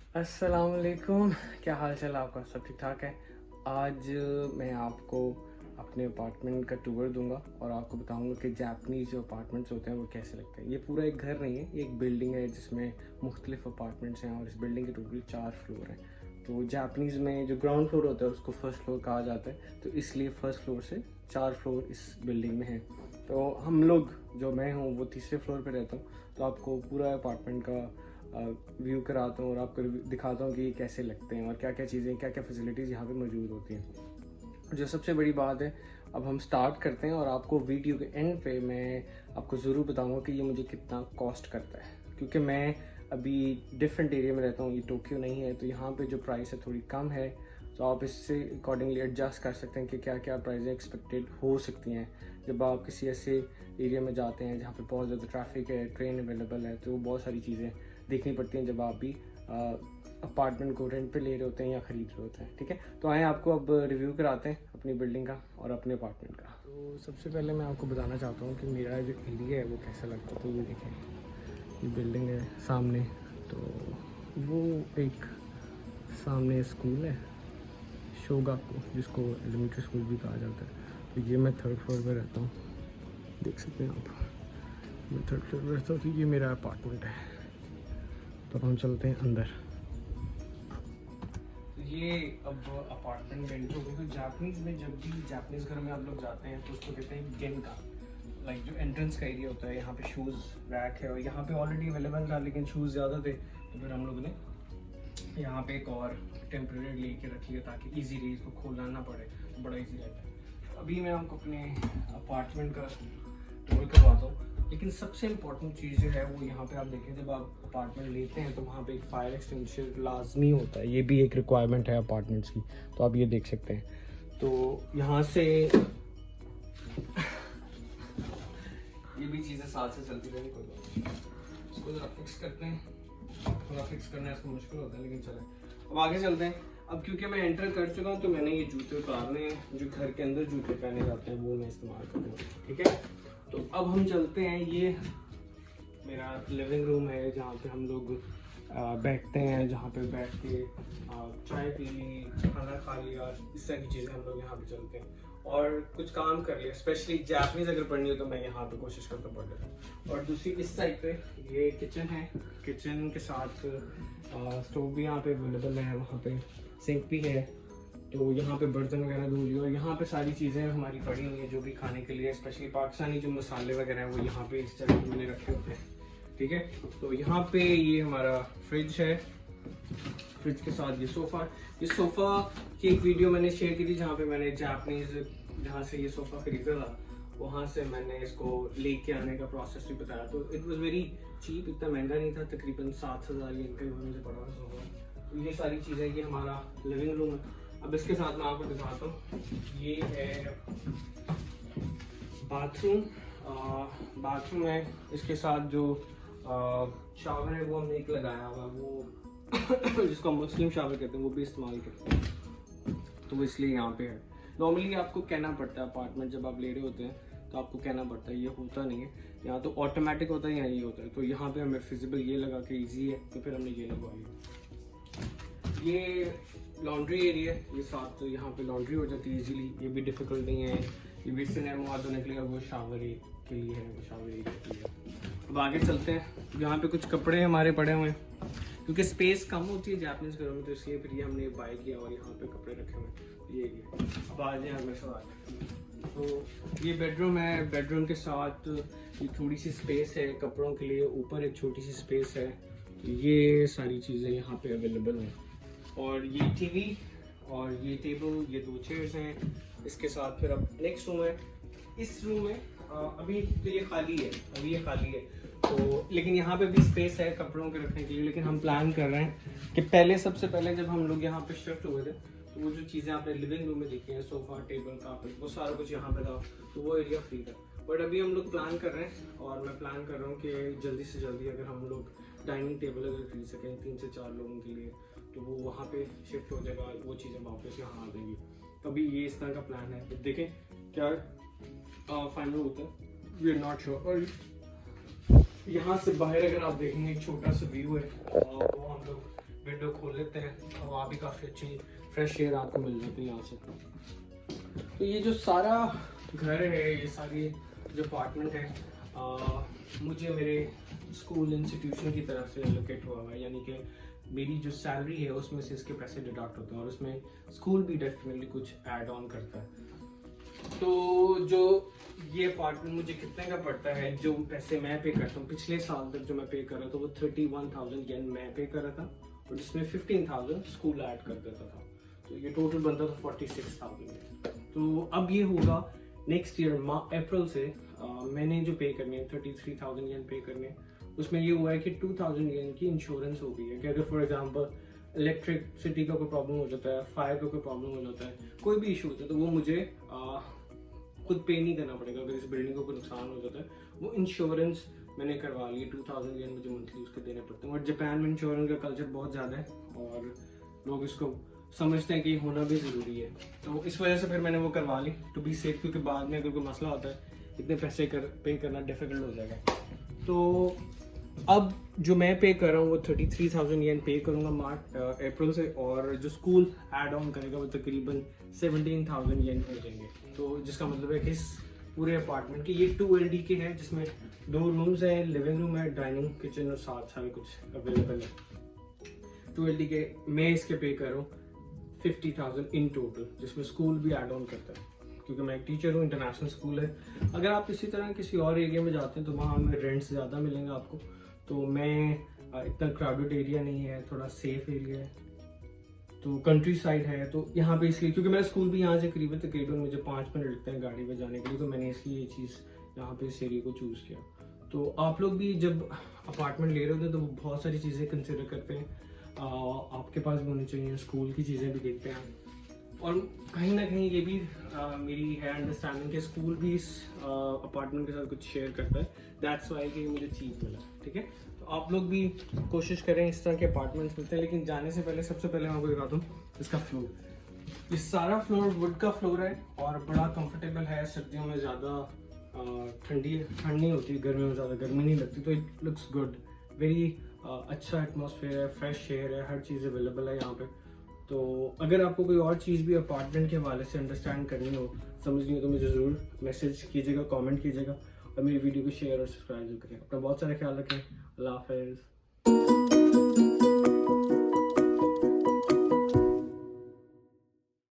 अस्सलाम वालेकुम, क्या हाल चाल आपका? सब ठीक ठाक है। आज मैं आपको अपने अपार्टमेंट का टूर दूंगा और आपको बताऊंगा कि जापानीज़ जो अपार्टमेंट्स होते हैं वो कैसे लगते हैं। ये पूरा एक घर नहीं है, ये एक बिल्डिंग है जिसमें मुख्तलिफ अपार्टमेंट्स हैं और इस बिल्डिंग के टोटल 4 फ्लोर हैं। तो जापानीज़ में जो ग्राउंड फ्लोर होता है उसको फर्स्ट फ्लोर कहा जाता है, तो इसलिए फर्स्ट फ्लोर से 4 फ्लोर इस बिल्डिंग में हैं। तो हम लोग, जो मैं हूँ वो तीसरे फ्लोर पर रहता हूँ, तो आपको पूरा अपार्टमेंट का व्यू कराता हूँ और आपको दिखाता हूँ कि ये कैसे लगते हैं और क्या क्या चीज़ें, क्या क्या फैसिलिटीज़ यहाँ पे मौजूद होती हैं। जो सबसे बड़ी बात है, अब हम स्टार्ट करते हैं और आपको वीडियो के एंड पे मैं आपको ज़रूर बताऊँगा कि ये मुझे कितना कॉस्ट करता है, क्योंकि मैं अभी डिफरेंट एरिया में रहता हूँ, ये टोक्यो नहीं है, तो यहाँ पे जो प्राइस है थोड़ी कम है। तो आप इससे अकॉर्डिंगली एडजस्ट कर सकते हैं कि क्या क्या प्राइसें एक्सपेक्टेड हो सकती हैं जब आप किसी ऐसे एरिया में जाते हैं जहाँ पे बहुत ज़्यादा ट्रैफिक है, ट्रेन अवेलेबल है। तो बहुत सारी चीज़ें देखनी पड़ती हैं जब आप भी अपार्टमेंट को रेंट पे ले रहे होते हैं या ख़रीद रहे होते हैं। ठीक है, तो आए आपको अब रिव्यू कराते हैं अपनी बिल्डिंग का और अपने अपार्टमेंट का। तो सबसे पहले मैं आपको बताना चाहता हूँ कि मेरा जो एरिया है वो कैसा लगता है। तो ये देखें, ये बिल्डिंग है सामने, तो वो एक सामने स्कूल है शोगाकू, जिसको एलिमेंट्री स्कूल भी कहा जाता है। तो ये मैं थर्ड फ्लोर पर रहता हूँ, देख सकते हैं आप, मैं थर्ड फ्लोर पर रहता हूँ। तो ये मेरा अपार्टमेंट है। तो हम चलते हैं अंदर। तो ये अब अपार्टमेंट रेंट हो गई। तो जापानीज़ में, जब भी जापानीज़ घर में आप लोग जाते हैं तो उसको कहते हैं गेनका, लाइक जो एंट्रेंस का एरिया होता है। यहाँ पे शूज़ रैक है और यहाँ पे ऑलरेडी अवेलेबल था, लेकिन शूज़ ज़्यादा थे, तो फिर हम लोगों ने यहाँ पे एक और टेम्प्रेरी लेके रख लिया ताकि ईजी रहे, इसको खोलना ना पड़े, तो बड़ा ईजी रहता है। अभी मैं आपको अपने अपार्टमेंट का टूर करवाता हूँ, लेकिन सबसे इम्पोर्टेंट चीज़ जो है वो यहाँ पे आप देखें, जब आप अपार्टमेंट लेते हैं तो वहाँ पे एक फायर एक्सटिंग्विशर लाजमी होता है। ये भी एक रिक्वायरमेंट है अपार्टमेंट्स की, तो आप ये देख सकते हैं। तो यहाँ से ये भी चीज़ें साथ से चलती रहेंगी, कोई बात नहीं। इसको ज़रा फिक्स करते हैं, थोड़ा फिक्स करना इसको मुश्किल होता है, लेकिन चले अब आगे चलते हैं। अब क्योंकि मैं एंटर कर चुका हूँ तो मैंने ये जूते उतारने हैं, जो घर के अंदर जूते पहने जाते हैं वो मैं इस्तेमाल करूँगा। ठीक है, तो अब हम चलते हैं। ये मेरा लिविंग रूम है जहाँ पे हम लोग बैठते हैं, जहाँ पे बैठ के चाय पी ली, खाना खा लिया, इस तरह की चीज़ें हम लोग यहाँ पे चलते हैं और कुछ काम कर लिया। स्पेशली जापानीज़ अगर पढ़नी हो तो मैं यहाँ पे कोशिश करता पढ़ लेता हूँ। और दूसरी इस साइड पे ये किचन है, किचन के साथ स्टोव भी यहाँ पे अवेलेबल है, वहाँ पे सिंक भी है, तो यहाँ पे बर्तन वगैरह धो लियो। और यहाँ पे सारी चीज़ें हमारी पड़ी हुई हैं जो भी खाने के लिए, स्पेशली पाकिस्तानी जो मसाले वगैरह हैं वो यहाँ पे इस जगह मैंने रखे होते हैं। ठीक है, तो यहाँ पे ये हमारा फ्रिज है, फ्रिज के साथ ये सोफ़ा। इस सोफ़ा की एक वीडियो मैंने शेयर की थी जहाँ पे मैंने जापानीज़ जहाँ से ये सोफ़ा खरीदा था वहाँ से मैंने इसको लेके आने का प्रोसेस भी बताया। तो इट वाज वेरी चीप, इतना महंगा नहीं था, तकरीबन 7,000 yen का मुझे पड़ा था सोफ़ा। तो ये सारी चीज़ें, ये हमारा लिविंग रूम है। अब इसके साथ मैं आपको दिखाता हूँ, ये है बाथरूम। बाथरूम है, इसके साथ जो शावर है वो हमने एक लगाया हुआ, वो जिसको हम मुस्लिम शावर कहते हैं, वो भी इस्तेमाल करते हैं, तो वो इसलिए यहाँ पे है। नॉर्मली आपको कहना पड़ता है अपार्टमेंट जब आप ले रहे होते हैं तो आपको कहना पड़ता है, ये होता नहीं है। यहाँ तो ऑटोमेटिक होता है, यहाँ ये होता है। तो यहाँ पे हमें फिजिबल ये लगा के ईजी है, तो फिर हमने ये लगवाई। ये लॉन्ड्री एरिया है, ये साथ, तो यहाँ पे लॉन्ड्री हो जाती है इजीली, ये भी डिफिकल्ट नहीं है। ये भी सिनेमा धोने के लिए, वो शावर के लिए है, वो शावर एरिया के लिए। अब आगे चलते हैं। यहाँ पे कुछ कपड़े हमारे पड़े हुए हैं, क्योंकि स्पेस कम होती है जापानीज़ घरों में, तो इसलिए फिर ये हमने बाय किया और यहाँ पे कपड़े रखे हुए हैं। ये अब आ जाए हमें सवाल। तो ये बेडरूम है, बेडरूम के साथ ये थोड़ी सी स्पेस है कपड़ों के लिए, ऊपर एक छोटी सी स्पेस है। ये सारी चीज़ें यहाँ पे अवेलेबल हैं। और ये टीवी और ये टेबल, ये 2 चेयर्स हैं। इसके साथ फिर अब नेक्स्ट रूम है। इस रूम में अभी तो ये खाली है, अभी ये खाली है, तो लेकिन यहाँ पे भी स्पेस है कपड़ों के रखने के लिए। लेकिन हम प्लान कर रहे हैं कि पहले, सबसे पहले जब हम लोग यहाँ पे शिफ्ट हुए थे तो वो जो चीज़ें आपने लिविंग रूम में देखी हैं, सोफ़ा, टेबल, कार्पेट, वो सारा कुछ यहाँ पे था, तो वो एरिया फ्री था। बट अभी हम लोग प्लान कर रहे हैं और मैं प्लान कर रहा हूँ कि जल्दी से जल्दी अगर हम लोग डाइनिंग टेबल अगर खरीद सकें 3 से 4 लोगों के लिए, तो वो वहाँ पे शिफ्ट हो जाएगा, वो चीज़ें वापस यहाँ आ जाएंगी। अभी ये इस तरह का प्लान है, तो देखें क्या फाइनल होता है, वी आर नॉट श्योर। और यहाँ से बाहर अगर आप देखेंगे एक छोटा सा व्यू है, वो हम लोग विंडो खोल लेते हैं और वहाँ भी काफ़ी अच्छी फ्रेश एयर आपको मिल जाती है यहाँ से। तो ये जो सारा घर है, ये सारी जो अपार्टमेंट है, मुझे मेरे स्कूल इंस्टीट्यूशन की तरफ से एलोकेट हुआ है, यानी कि मेरी जो सैलरी है उसमें से इसके पैसे डिडक्ट होते हैं और उसमें स्कूल भी डेफिनेटली कुछ ऐड ऑन करता है। तो जो ये अपार्टमेंट मुझे कितने का पड़ता है, जो पैसे मैं पे करता हूँ, पिछले साल तक जो मैं पे कर रहा था वो 31,000 येन मैं पे कर रहा था और जिसमें 15,000 स्कूल ऐड कर देता था, तो ये टोटल बनता था 46,000। तो अब ये होगा नेक्स्ट ईयर अप्रैल से मैंने जो पे करनी है 33,000 येन पे करने हैं, उसमें ये हुआ है कि 2,000 येन की इंश्योरेंस हो गई है कि अगर फॉर एग्जांपल इलेक्ट्रिसिटी का कोई प्रॉब्लम हो जाता है, फायर का कोई प्रॉब्लम हो जाता है, कोई भी इशू होता है, तो वो मुझे खुद पे नहीं करना पड़ेगा। अगर इस बिल्डिंग को कोई नुकसान हो जाता है, वो इंश्योरेंस मैंने करवा ली, 2,000 येन मुझे मंथली उसके देने पड़ते हैं। और जापान में इंश्योरेंस का कल्चर बहुत ज़्यादा है और लोग इसको समझते हैं कि होना भी ज़रूरी है, तो इस वजह से फिर मैंने वो करवा ली टू बी सेफ, क्योंकि बाद में अगर कोई मसला होता है इतने पैसे पे करना डिफिकल्ट हो जाएगा। तो अब जो मैं पे कर रहा हूँ वो 33,000 येन पे करूँगा अप्रैल से, और जो स्कूल ऐड ऑन करेगा वो तकरीबन 17,000 येन हो जाएंगे। तो जिसका मतलब है कि इस पूरे अपार्टमेंट की, ये 2 LDK है जिसमें 2 रूम्स हैं, लिविंग रूम है, डाइनिंग किचन और साथ सारा कुछ अवेलेबल है। 2 LDK मैं इसके पे कर रहा हूँ 50,000 इन टोटल, जिसमें स्कूल भी ऐड ऑन करता है, क्योंकि मैं एक टीचर हूँ, इंटरनेशनल स्कूल है। अगर आप इसी तरह किसी और एरिया में जाते हैं तो वहाँ हमें रेंट्स ज़्यादा मिलेंगे आपको। तो मैं इतना क्राउडेड एरिया नहीं है, थोड़ा सेफ एरिया है, तो कंट्री साइड है, तो यहाँ पे इसलिए, क्योंकि मेरा स्कूल भी यहाँ से तकरीबन मुझे 5 मिनट लगते हैं गाड़ी में जाने के लिए, तो मैंने इसलिए ये चीज़ यहाँ पे इस एरिया को चूज़ किया। तो आप लोग भी जब अपार्टमेंट ले रहे होते हैं तो बहुत सारी चीज़ें कंसिडर करते हैं, आपके पास भी होनी चाहिए, स्कूल की चीज़ें भी देखते हैं, और कहीं ना कहीं ये भी मेरी है अंडरस्टैंडिंग कि स्कूल भी इस अपार्टमेंट के साथ कुछ शेयर करता है, दैट्स वाई कि मुझे चीप मिला। ठीक है, तो आप लोग भी कोशिश करें, इस तरह के अपार्टमेंट्स मिलते हैं। लेकिन जाने से पहले सबसे पहले मैं आपको दिखा दूँ इसका फ्लोर। ये सारा फ्लोर वुड का फ्लोर है और बड़ा कंफर्टेबल है, सर्दियों में ज़्यादा ठंड नहीं होती, गर्मियों में ज़्यादा गर्मी नहीं लगती, तो इट लुक्स गुड, वेरी अच्छा एटमॉस्फेयर है, फ्रेश एयर है, हर चीज़ अवेलेबल है यहाँ पे। तो अगर आपको कोई और चीज़ भी अपार्टमेंट के हवाले से अंडरस्टैंड करनी हो, समझनी हो, तो मुझे ज़रूर मैसेज कीजिएगा, कमेंट कीजिएगा और मेरी वीडियो को शेयर और सब्सक्राइब करें। अपना बहुत सारा ख्याल रखें। अल्लाह हाफ़िज़।